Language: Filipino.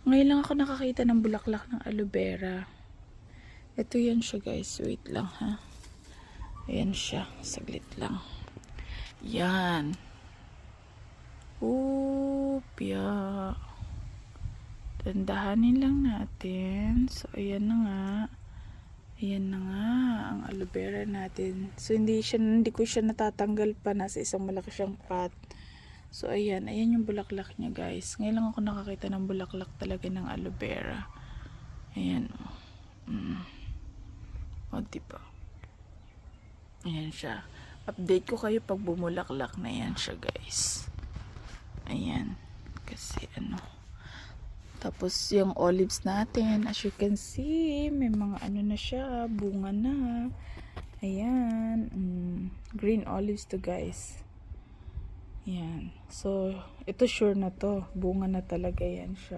Ngayon lang ako nakakita ng bulaklak ng aloe vera. Ito yan siya guys. Wait lang ha. Ayan siya. Saglit lang. Yan. Upya. Tandahanin lang natin. So, ayan na nga. Ayan na nga ang aloe vera natin. So, hindi ko siya natatanggal pa. Nasa isang malaki siyang pot. So, ayan. Ayan yung bulaklak niya, guys. Ngayon lang ako nakakita ng bulaklak talaga ng aloe vera. Ayan. O, diba? Ayan siya. Update ko kayo pag bumulaklak na yan siya, guys. Ayan. Kasi, Tapos, yung olives natin, as you can see, may mga na siya, bunga na. Ayan. Green olives to, guys. Yan. So, ito sure na to. Bunga na talaga yan siya.